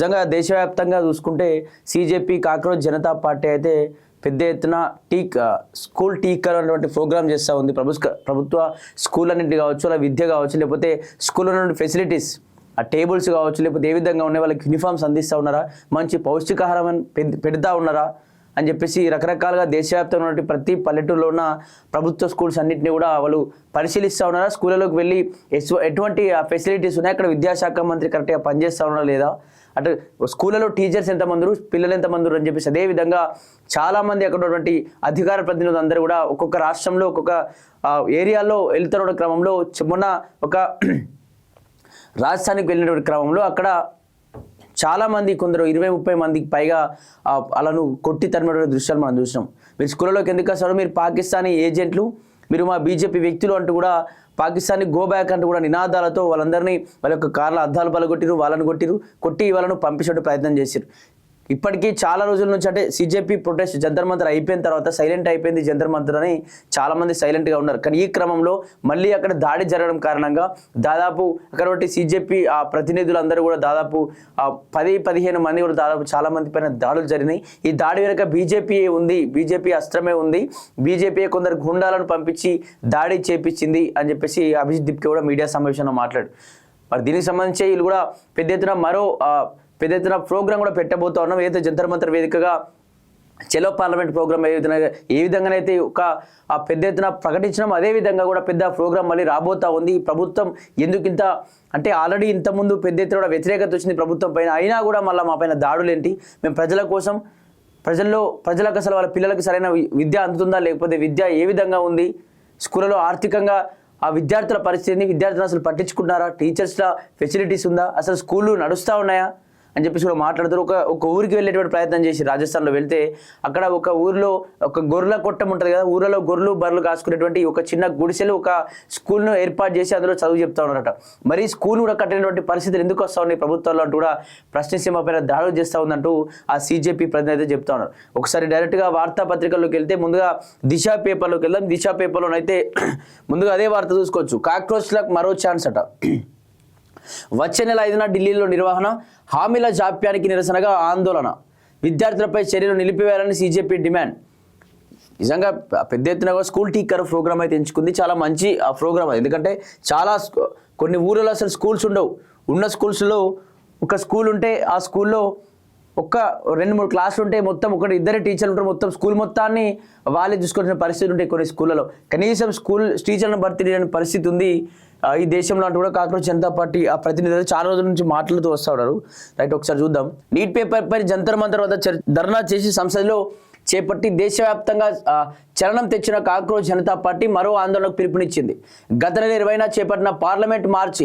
నిజంగా దేశవ్యాప్తంగా చూసుకుంటే సిజేపీ కాక్రోచ్ జనతా పార్టీ అయితే పెద్ద ఎత్తున స్కూల్ టీకర్ అనేటువంటి ప్రోగ్రామ్ చేస్తూ ఉంది. ప్రభుత్వ స్కూల్ అన్నింటి కావచ్చు, అలా విద్య కావచ్చు, లేకపోతే స్కూల్లో ఉన్న ఫెసిలిటీస్ ఆ టేబుల్స్ కావచ్చు, లేకపోతే ఏ విధంగా ఉన్నాయి, వాళ్ళకి యూనిఫామ్స్ అందిస్తూ ఉన్నారా, మంచి పౌష్టికాహారం పెడతా ఉన్నారా అని చెప్పేసి రకరకాలుగా దేశవ్యాప్తంగా ఉన్నటువంటి ప్రతి పల్లెటూరులో ఉన్న ప్రభుత్వ స్కూల్స్ అన్నింటినీ కూడా వాళ్ళు పరిశీలిస్తూ ఉన్నారా, స్కూళ్ళలోకి వెళ్ళి ఎటువంటి ఫెసిలిటీస్ ఉన్నాయి, అక్కడ విద్యాశాఖ మంత్రి కరెక్ట్గా పనిచేస్తూ ఉన్నారా లేదా, అటు స్కూళ్ళలో టీచర్స్ ఎంతమంది, పిల్లలు ఎంతమంది అని చెప్పేసి అదేవిధంగా చాలామంది అక్కడ ఉన్నటువంటి అధికార ప్రతినిధులు అందరూ కూడా ఒక్కొక్క రాష్ట్రంలో ఒక్కొక్క ఏరియాలో వెళ్తున్న క్రమంలో మొన్న ఒక రాజస్థానికి వెళ్ళినటువంటి క్రమంలో అక్కడ చాలామంది కొందరు 20-30 మందికి పైగా అలాను కొట్టి తరిమినటువంటి దృశ్యాలు మనం చూసినాం. మీరు స్కూళ్ళలోకి ఎందుకు వస్తారో, మీరు పాకిస్తానీ ఏజెంట్లు, మీరు మా బీజేపీ వ్యక్తులు అంటూ కూడా పాకిస్తాన్ని గో బ్యాక్ అంటూ కూడా నినాదాలతో వాళ్ళందరినీ వాళ్ళ యొక్క కార్ల అద్దాలు పలగొట్టిరు, వాళ్ళని కొట్టి వాళ్ళను పంపించే ప్రయత్నం చేశారు. ఇప్పటికీ చాలా రోజుల నుంచి అంటే సిజేపీ ప్రొటెస్ట్ జంతర్ మంతర్ అయిపోయిన తర్వాత సైలెంట్ అయిపోయింది జంతర్ మంతర్ అని చాలామంది సైలెంట్గా ఉన్నారు. కానీ ఈ క్రమంలో మళ్ళీ అక్కడ దాడి జరగడం కారణంగా దాదాపు అక్కడ సిజేపీ ఆ ప్రతినిధులందరూ కూడా దాదాపు 10-15 మంది కూడా దాదాపు చాలా మంది పైన దాడులు జరిగినాయి. ఈ దాడి వెనుక బీజేపీ ఉంది, బీజేపీ అస్త్రమే ఉంది, బీజేపీ కొందరు గుండాలను పంపించి దాడి చేపించింది అని చెప్పేసి అభిజిత్ దిప్కే కూడా మీడియా సమావేశంలో మాట్లాడు. మరి దీనికి సంబంధించి వీళ్ళు కూడా పెద్ద ఎత్తున ప్రోగ్రామ్ కూడా పెట్టబోతా ఉన్నాం. ఏదైతే జంతర్ మంతర్ వేదికగా చెలో పార్లమెంట్ ప్రోగ్రామ్ ఏ విధంగానైతే ఆ పెద్ద ఎత్తున ప్రకటించినాం, అదేవిధంగా కూడా పెద్ద ప్రోగ్రామ్ మళ్ళీ రాబోతా ఉంది. ప్రభుత్వం ఎందుకు ఇంత అంటే ఆల్రెడీ ఇంతకుముందు పెద్ద ఎత్తున కూడా వ్యతిరేకత వచ్చింది ప్రభుత్వం పైన, అయినా కూడా మళ్ళీ మా పైన దాడులేంటి, మేము ప్రజల కోసం ప్రజలకు అసలు వాళ్ళ పిల్లలకు సరైన విద్య అందుతుందా, లేకపోతే విద్య ఏ విధంగా ఉంది, స్కూళ్ళలో ఆర్థికంగా ఆ విద్యార్థుల పరిస్థితిని విద్యార్థులను అసలు పట్టించుకుంటున్నారా, టీచర్స్ల ఫెసిలిటీస్ ఉందా, అసలు స్కూళ్ళు నడుస్తూ ఉన్నాయా అని చెప్పేసి కూడా మాట్లాడుతారు. ఒక ఊరికి వెళ్ళేటువంటి ప్రయత్నం చేసి రాజస్థాన్లో వెళ్తే అక్కడ ఒక ఊరిలో ఒక గొర్రెల కొట్టం ఉంటుంది కదా, ఊరిలో గొర్రెలు బర్రెలు కాసుకునేటువంటి ఒక చిన్న గుడిసెలు ఒక స్కూల్ను ఏర్పాటు చేసి అందులో చదువు చెప్తా ఉన్నారట. మరి స్కూల్ కూడా కట్టినటువంటి పరిస్థితులు ఎందుకు వస్తూ ఉన్నాయి ప్రభుత్వాల్లో అంటూ కూడా ప్రశ్నించి మా పైన దాడులు చేస్తూ ఉందంటూ ఆ సిజేపీ ప్రతినిధి చెప్తా ఉన్నారు. ఒకసారి డైరెక్ట్గా వార్తాపత్రికల్లోకి వెళ్తే ముందుగా దిశ పేపర్లోకి వెళ్దాం. దిశ పేపర్లోనైతే ముందుగా అదే వార్త చూసుకోవచ్చు. కాక్రోచ్లకు మరో ఛాన్స్ అట. వచ్చే నెల 5న ఢిల్లీలో నిర్వహణ, హామీల జాప్యానికి నిరసనగా ఆందోళన, విద్యార్థులపై చర్యలు నిలిపివేయాలని సిజేపీ డిమాండ్. నిజంగా పెద్ద ఎత్తున స్కూల్ టీకర్ ప్రోగ్రామ్ అయితే ఎంచుకుంది. చాలా మంచి ఆ ప్రోగ్రామ్ అది. ఎందుకంటే కొన్ని ఊళ్ళలో అసలు స్కూల్స్ ఉండవు. ఉన్న స్కూల్స్లో ఒక స్కూల్ ఉంటే ఆ స్కూల్లో ఒక్క 2-3 క్లాసులు ఉంటే మొత్తం 1-2 టీచర్లు ఉంటారు, మొత్తం స్కూల్ మొత్తాన్ని వాళ్ళే చూసుకునే పరిస్థితి ఉంటాయి. కొన్ని స్కూళ్ళలో కనీసం స్కూల్ టీచర్లను భర్తీ చేయని పరిస్థితి ఉంది ఈ దేశంలో అంటూ కూడా కాక్రోచ్ జనతా పార్టీ ఆ ప్రతినిధులు చాలా రోజుల నుంచి మాట్లాడుతూ వస్తూ ఉన్నారు. రైట్, ఒకసారి చూద్దాం. నీట్ పేపర్ పై జంతర్ మంతర్ వద్ద ధర్నా చేసి సంసదలో చేపట్టి దేశవ్యాప్తంగా చలనం తెచ్చిన కాక్రోచ్ జనతా పార్టీ మరో ఆందోళనకు పిలుపునిచ్చింది. గత నెల 20న చేపట్టిన పార్లమెంట్ మార్చి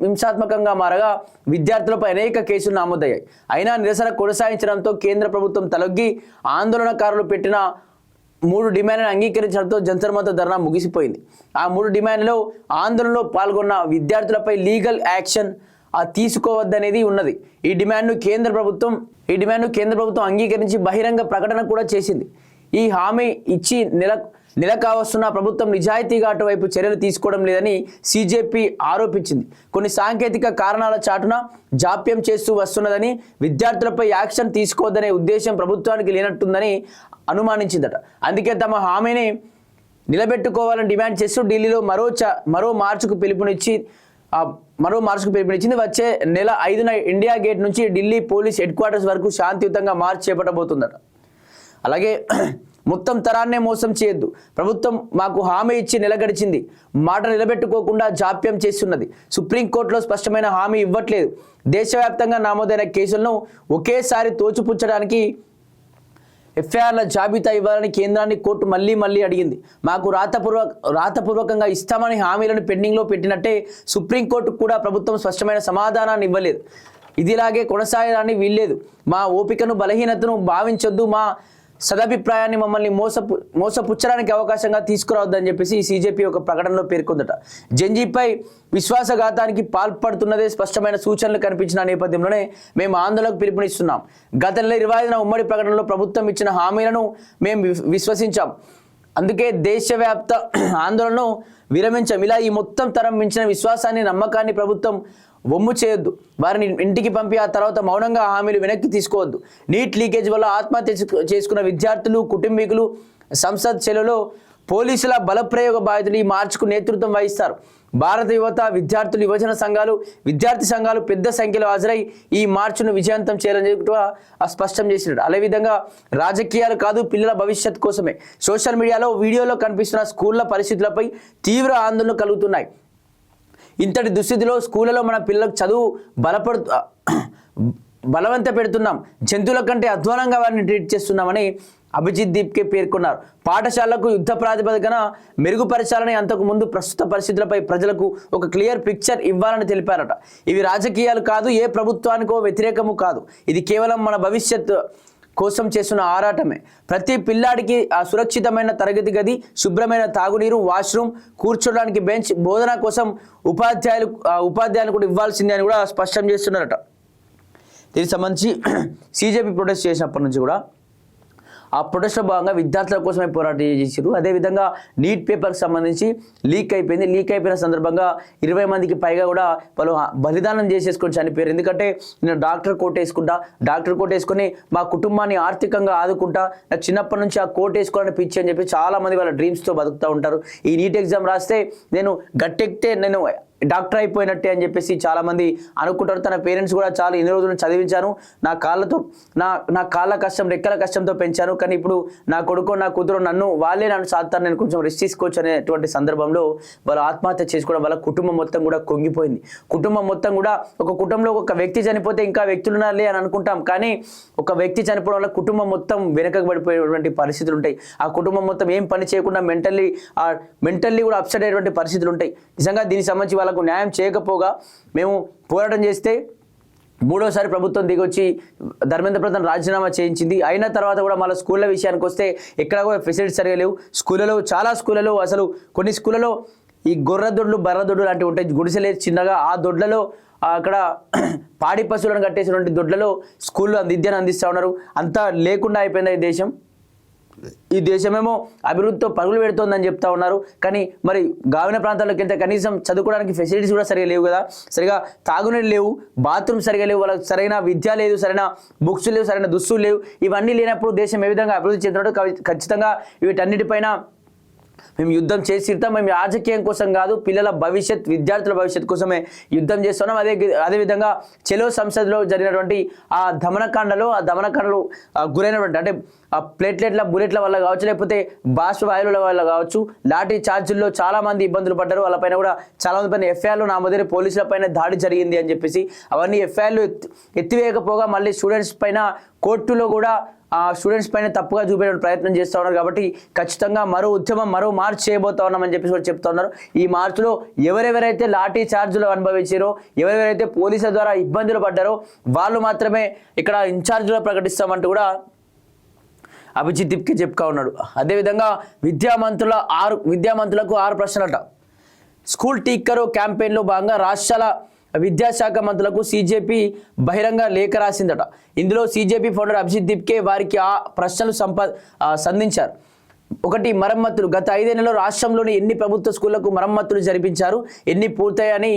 హింసాత్మకంగా మారగా విద్యార్థులపై అనేక కేసులు నమోదయ్యాయి. అయినా నిరసన కొనసాగించడంతో కేంద్ర ప్రభుత్వం తలొగ్గి ఆందోళనకారులు పెట్టిన 3 డిమాండ్లను అంగీకరించడంతో జంతర్ మంతర్ ధర్నా ముగిసిపోయింది. ఆ 3 డిమాండ్లలో ఆందోళనలో పాల్గొన్న విద్యార్థులపై లీగల్ యాక్షన్ తీసుకోవద్దనేది ఉన్నది. ఈ డిమాండ్ను కేంద్ర ప్రభుత్వం అంగీకరించి బహిరంగ ప్రకటన కూడా చేసింది. ఈ హామీ ఇచ్చి నెల కావస్తున్న ప్రభుత్వం నిజాయితీగా అటువైపు చర్యలు తీసుకోవడం లేదని సిజేపీ ఆరోపించింది. కొన్ని సాంకేతిక కారణాల చాటున జాప్యం చేస్తూ వస్తున్నదని, విద్యార్థులపై యాక్షన్ తీసుకోవద్దనే ఉద్దేశం ప్రభుత్వానికి లేనట్టుందని అనుమానించిందట. అందుకే తమ హామీని నిలబెట్టుకోవాలని డిమాండ్ చేస్తూ ఢిల్లీలో మరో మార్చుకు పిలుపునిచ్చింది. వచ్చే నెల 5న ఇండియా గేట్ నుంచి ఢిల్లీ పోలీస్ హెడ్ క్వార్టర్స్ వరకు శాంతియుతంగా మార్చ్ చేపట్టబోతుందట. అలాగే మొత్తం తరాన్నే మోసం చేయొద్దు, ప్రభుత్వం మాకు హామీ ఇచ్చి నెల గడిచింది, మాట నిలబెట్టుకోకుండా జాప్యం చేస్తున్నది, సుప్రీంకోర్టులో స్పష్టమైన హామీ ఇవ్వట్లేదు, దేశవ్యాప్తంగా నమోదైన కేసులను ఒకేసారి తోచిపుచ్చడానికి ఎఫ్ఐఆర్ల జాబితా ఇవ్వాలని కేంద్రాన్ని కోర్టు మళ్ళీ అడిగింది. మాకు రాతపూర్వకంగా ఇస్తామని హామీలను పెండింగ్లో పెట్టినట్టే సుప్రీంకోర్టు కూడా ప్రభుత్వం స్పష్టమైన సమాధానాన్ని ఇవ్వలేదు. ఇదిలాగే కొనసాగడాన్ని వీల్లేదు, మా ఓపికను బలహీనతను భావించొద్దు, మా సదభిప్రాయాన్ని మమ్మల్ని మోసపుచ్చడానికి అవకాశంగా తీసుకురావద్దని చెప్పేసి సిజేపీ ఒక ప్రకటనలో పేర్కొందట. జంజీపై విశ్వాసఘాతానికి పాల్పడుతున్నదే స్పష్టమైన సూచనలు కనిపించిన నేపథ్యంలోనే మేము ఆందోళనకు పిలుపునిస్తున్నాం. గత నెల 25న ఉమ్మడి ప్రకటనలో ప్రభుత్వం ఇచ్చిన హామీలను మేము విశ్వసించాం, అందుకే దేశవ్యాప్త ఆందోళనను విరమించాం. ఇలా ఈ మొత్తం తరం మించిన విశ్వాసాన్ని, నమ్మకాన్ని ప్రభుత్వం వమ్ము చేయొద్దు, వారిని ఇంటికి పంపి ఆ తర్వాత మౌనంగా హామీలు వెనక్కి తీసుకోవద్దు. నీట్ లీకేజ్ వల్ల ఆత్మహత్య చేసుకున్న విద్యార్థులు, కుటుంబీకులు సంసద్ చెలలో పోలీసుల బలప్రయోగ బాధితులు ఈ మార్చుకు నేతృత్వం వహిస్తారు. భారత యువత, విద్యార్థులు, యువజన సంఘాలు, విద్యార్థి సంఘాలు పెద్ద సంఖ్యలో హాజరై ఈ మార్చును విజయవంతం చేయాలని స్పష్టం చేసినాడు. అదేవిధంగా రాజకీయాలు కాదు, పిల్లల భవిష్యత్ కోసమే. సోషల్ మీడియాలో వీడియోలో కనిపిస్తున్న స్కూళ్ల పరిస్థితులపై తీవ్ర ఆందోళన కలుగుతున్నాయి. ఇంతటి దుస్థితిలో స్కూళ్ళలో మన పిల్లలకు చదువు బలవంత పెడుతున్నాం, జంతువుల కంటే అధ్వానంగా వారిని ట్రీట్ చేస్తున్నామని అభిజిత్ దీప్కే పేర్కొన్నారు. పాఠశాలకు యుద్ధ ప్రాతిపదికన మెరుగుపరచాలని, అంతకు ముందు ప్రస్తుత పరిస్థితులపై ప్రజలకు ఒక క్లియర్ పిక్చర్ ఇవ్వాలని తెలిపారట. ఇవి రాజకీయాలు కాదు, ఏ ప్రభుత్వానికో వ్యతిరేకము కాదు, ఇది కేవలం మన భవిష్యత్ కోసం చేస్తున్న ఆరాటమే. ప్రతి పిల్లాడికి సురక్షితమైన తరగతి గది, శుభ్రమైన తాగునీరు, వాష్రూమ్, కూర్చోడానికి బెంచ్, బోధన కోసం ఉపాధ్యాయులు కూడా ఇవ్వాల్సిందే అని కూడా స్పష్టం చేస్తున్నారట. దీనికి సంబంధించి సీజేపీ ప్రొటెస్ట్ చేసినప్పటి నుంచి కూడా ఆ ప్రొటెస్ట్లో భాగంగా విద్యార్థుల కోసమే పోరాటం చేశారు. అదేవిధంగా నీట్ పేపర్కి సంబంధించి లీక్ అయిపోయిన సందర్భంగా 20 మందికి పైగా కూడా వాళ్ళు బలిదానం చేసేసుకొని చనిపోయారు. ఎందుకంటే నేను డాక్టర్ కోట్ వేసుకొని మా కుటుంబాన్ని ఆర్థికంగా ఆదుకుంటా, నాకు చిన్నప్పటి నుంచి ఆ కోట్ వేసుకోవాలని పిచ్చి అని చెప్పి చాలామంది వాళ్ళ డ్రీమ్స్తో బతుకుతూ ఉంటారు. ఈ నీట్ ఎగ్జామ్ రాస్తే నేను గట్టెక్కితే నేను డాక్టర్ అయిపోయినట్టే అని చెప్పేసి చాలామంది అనుకుంటారు. తన పేరెంట్స్ కూడా చాలా ఇన్ని రోజులు చదివించాను, నా కాళ్ళ కష్టం, రెక్కల కష్టంతో పెంచాను, కానీ ఇప్పుడు నా కొడుకు, నా కూతురు వాళ్ళే నన్ను సాధతారు, నేను కొంచెం రెస్ట్ తీసుకోవచ్చు అనేటువంటి సందర్భంలో వాళ్ళు ఆత్మహత్య చేసుకోవడం వల్ల కుటుంబం మొత్తం కూడా కుంగిపోయింది. కుటుంబం మొత్తం కూడా, ఒక కుటుంబంలో ఒక వ్యక్తి చనిపోతే ఇంకా వ్యక్తులు ఉన్నారులే అని అనుకుంటాం, కానీ ఒక వ్యక్తి చనిపోవడం వల్ల కుటుంబం మొత్తం వెనకకు పడిపోయేటువంటి పరిస్థితులు ఉంటాయి. ఆ కుటుంబం మొత్తం ఏం పని చేయకుండా మెంటల్లీ కూడా అప్సెట్ అయ్యేటువంటి పరిస్థితులు ఉంటాయి. నిజంగా దీనికి సంబంధించి వాళ్ళకు న్యాయం చేయకపోగా మేము పోరాటం చేస్తే మూడోసారి ప్రభుత్వం దిగొచ్చి ధర్మేంద్ర ప్రధాన్ రాజీనామా చేయించింది. అయిన తర్వాత కూడా మళ్ళీ స్కూళ్ళ విషయానికి వస్తే ఎక్కడ కూడా ఫెసిలిటీస్ సరిగా లేవు. చాలా స్కూళ్ళలో అసలు కొన్ని స్కూళ్ళలో ఈ గొర్రెదొడ్లు, బర్రదొడ్లు లాంటివి ఉంటాయి, గుడిసెలే చిన్నగా, ఆ దొడ్లలో అక్కడ పాడి పశువులను కట్టేసినటువంటి దొడ్లలో స్కూల్లో విద్యను అందిస్తూ ఉన్నారు. అంతా లేకుండా అయిపోయింది ఈ దేశం. ఈ దేశమేమో అభివృద్ధితో పరుగులు పెడుతోందని చెప్తా ఉన్నారు, కానీ మరి గ్రామీణ ప్రాంతాల్లోకి వెళ్తే కనీసం చదువుకోవడానికి ఫెసిలిటీస్ కూడా సరిగా లేవు కదా. సరిగా తాగునీరు లేవు, బాత్రూమ్ సరిగా లేవు, వాళ్ళకి సరైన విద్య లేదు, సరైన బుక్స్ లేవు, సరైన దుస్తులు లేవు. ఇవన్నీ లేనప్పుడు దేశం ఏ విధంగా అభివృద్ధి చెందినట్టు? ఖచ్చితంగా వీటన్నిటిపైన మేము యుద్ధం చేసి తీరుతాం. మేము రాజకీయం కోసం కాదు, పిల్లల భవిష్యత్, విద్యార్థుల భవిష్యత్ కోసమే యుద్ధం చేస్తున్నాం. అదేవిధంగా చెలో సంసద్లో జరిగినటువంటి ఆ దమనకాండలో గురైనటువంటి, అంటే ఆ ప్లేట్లెట్ల బుల్లెట్ల వల్ల కావచ్చు, లేకపోతే బాష్ప వాయువుల వల్ల కావచ్చు, లాఠీ చార్జుల్లో చాలా మంది ఇబ్బందులు పడ్డారు. వాళ్ళపైన కూడా చాలా మంది పైన ఎఫ్ఐఆర్లు నామోదైన, పోలీసుల పైన దాడి జరిగింది అని చెప్పేసి అవన్నీ ఎఫ్ఐఆర్లు ఎత్తివేయకపోగా మళ్ళీ స్టూడెంట్స్ పైన కోర్టులో కూడా ఆ స్టూడెంట్స్ పైన తప్పుగా చూపే ప్రయత్నం చేస్తూ ఉన్నారు. కాబట్టి ఖచ్చితంగా మరో ఉద్యమం, మరో మార్చ్ చేయబోతా ఉన్నామని చెప్పేసి కూడా చెప్తా ఉన్నారు. ఈ మార్చిలో ఎవరెవరైతే లాఠీ ఛార్జీలు అనుభవించారో, ఎవరెవరైతే పోలీసుల ద్వారా ఇబ్బందులు పడ్డారో వాళ్ళు మాత్రమే ఇక్కడ ఇన్ఛార్జీలో ప్రకటిస్తామంటూ కూడా అభిజిత్ దీప్కే చెప్పుతా ఉన్నాడు. అదేవిధంగా విద్యామంత్రులకు 6 ప్రశ్నలట. స్కూల్ టీచర్ క్యాంపెయిన్లో భాగంగా రాష్ట్రాల విద్యాశాఖ మంత్రులకు సీజేపీ బహిరంగ లేఖ రాసిందట. ఇందులో సీజేపీ ఫౌండర్ అభిజిత్ దీప్కే వారికి ఆ ప్రశ్నలు సంధించారు. 1. మరమ్మతులు. గత 5 ఏళ్లలో రాష్ట్రంలోని ఎన్ని ప్రభుత్వ స్కూళ్లకు మరమ్మతులు జరిపించారు, ఎన్ని పూర్తయ్యాయని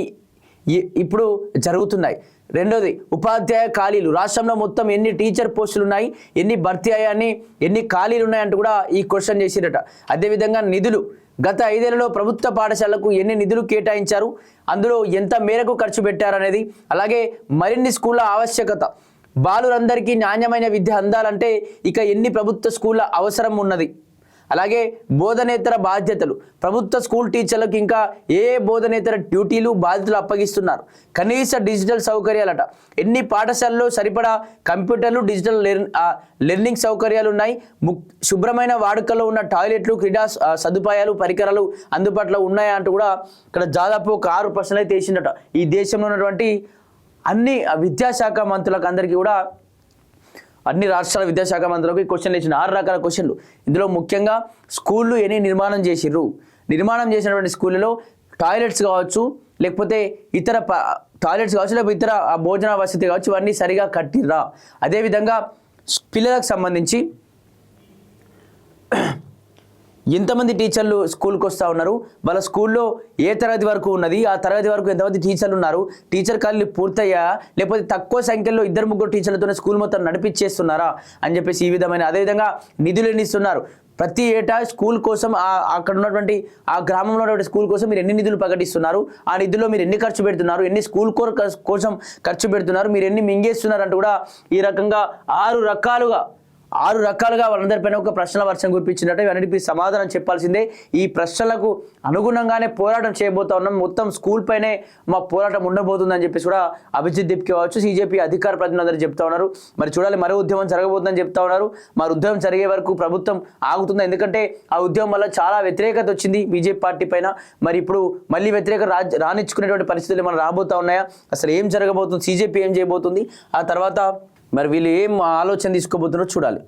ఇప్పుడు జరుగుతున్నాయి. 2. ఉపాధ్యాయ ఖాళీలు. రాష్ట్రంలో మొత్తం ఎన్ని టీచర్ పోస్టులు ఉన్నాయి, ఎన్ని భర్తీ అయ్యాయని, ఎన్ని ఖాళీలు ఉన్నాయంటూ కూడా ఈ క్వశ్చన్ చేసిరట. అదేవిధంగా నిధులు. గత 5 ఏళ్లలో ప్రభుత్వ పాఠశాలకు ఎన్ని నిధులు కేటాయించారు, అందులో ఎంత మేరకు ఖర్చు పెట్టారనేది, అలాగే మరిన్ని స్కూళ్ళ ఆవశ్యకత, బాలురందరికీ నాణ్యమైన విద్య అందాలంటే ఇక ఎన్ని ప్రభుత్వ స్కూళ్ళ అవసరం ఉన్నది, అలాగే బోధనేతర బాధ్యతలు. ప్రభుత్వ స్కూల్ టీచర్లకు ఇంకా ఏ బోధనేతర డ్యూటీలు, బాధ్యతలు అప్పగిస్తున్నారు, కనీస డిజిటల్ సౌకర్యాలట, ఎన్ని పాఠశాలలో సరిపడా కంప్యూటర్లు, డిజిటల్ లెర్నింగ్ సౌకర్యాలు ఉన్నాయి, శుభ్రమైన వాడుకలో ఉన్న టాయిలెట్లు, క్రీడా సదుపాయాలు, పరికరాలు అందుబాటులో ఉన్నాయా అంటూ కూడా ఇక్కడ దాదాపు ఒక 6 ప్రశ్నలు అయితే వేసిందట. ఈ దేశంలో ఉన్నటువంటి అన్ని విద్యాశాఖ మంత్రులకు అందరికీ కూడా, అన్ని రాష్ట్రాల విద్యాశాఖ మంత్రులకు ఈ క్వశ్చన్లు ఇచ్చిన 6 రకాల క్వశ్చన్లు. ఇందులో ముఖ్యంగా స్కూళ్ళు ఎన్ని నిర్మాణం చేసినటువంటి స్కూళ్ళలో టాయిలెట్స్ కావచ్చు, లేకపోతే ఇతర టాయిలెట్స్ కావచ్చు, లేకపోతే ఇతర భోజన వసతి కావచ్చు, ఇవన్నీ సరిగా కట్టిర్రా. అదేవిధంగా పిల్లలకు సంబంధించి ఎంతమంది టీచర్లు స్కూల్కి వస్తూ ఉన్నారు, వాళ్ళ స్కూల్లో ఏ తరగతి వరకు ఉన్నది, ఆ తరగతి వరకు ఎంతమంది టీచర్లు ఉన్నారు, టీచర్ ఖాళీలు పూర్తయ్యా లేకపోతే తక్కువ సంఖ్యలో 2-3 టీచర్లతోనే స్కూల్ మొత్తం నడిపించేస్తున్నారా అని చెప్పేసి ఈ విధమైన, అదేవిధంగా నిధులు ఎన్ని ఇస్తున్నారు, ప్రతి ఏటా స్కూల్ కోసం అక్కడ ఉన్నటువంటి ఆ గ్రామంలో ఉన్నటువంటి స్కూల్ కోసం మీరు ఎన్ని నిధులు ప్రకటిస్తున్నారు, ఆ నిధుల్లో మీరు ఎన్ని ఖర్చు పెడుతున్నారు, ఎన్ని స్కూల్ కోసం ఖర్చు పెడుతున్నారు, మీరు ఎన్ని మింగేస్తున్నారు అంటూ కూడా ఈ రకంగా 6 రకాలుగా వాళ్ళందరిపైన ఒక ప్రశ్నల వర్షం కురిపించినట్టు ఇవన్నిటికీ సమాధానం చెప్పాల్సిందే. ఈ ప్రశ్నలకు అనుగుణంగానే పోరాటం చేయబోతా ఉన్నాం, మొత్తం స్కూల్ పైనే మా పోరాటం ఉండబోతుందని చెప్పేసి కూడా అభిజిత్ దీప్కి కావచ్చు, CJP అధికార ప్రతినిధులందరూ చెప్తా ఉన్నారు. మరి చూడాలి, మరో ఉద్యమం జరగబోతుందని చెప్తా ఉన్నారు. మరి ఉద్యమం జరిగే వరకు ప్రభుత్వం ఆగుతుంది, ఎందుకంటే ఆ ఉద్యమం వల్ల చాలా వ్యతిరేకత వచ్చింది బీజేపీ పార్టీ పైన. మరి ఇప్పుడు మళ్ళీ వ్యతిరేకత రానిచ్చుకునేటువంటి పరిస్థితులు మనం రాబోతా ఉన్నాయా, అసలు ఏం జరగబోతుంది, CJP ఏం చేయబోతుంది, ఆ తర్వాత మరి వీళ్ళు ఏం ఆలోచన తీసుకోబోతున్నారో చూడాలి.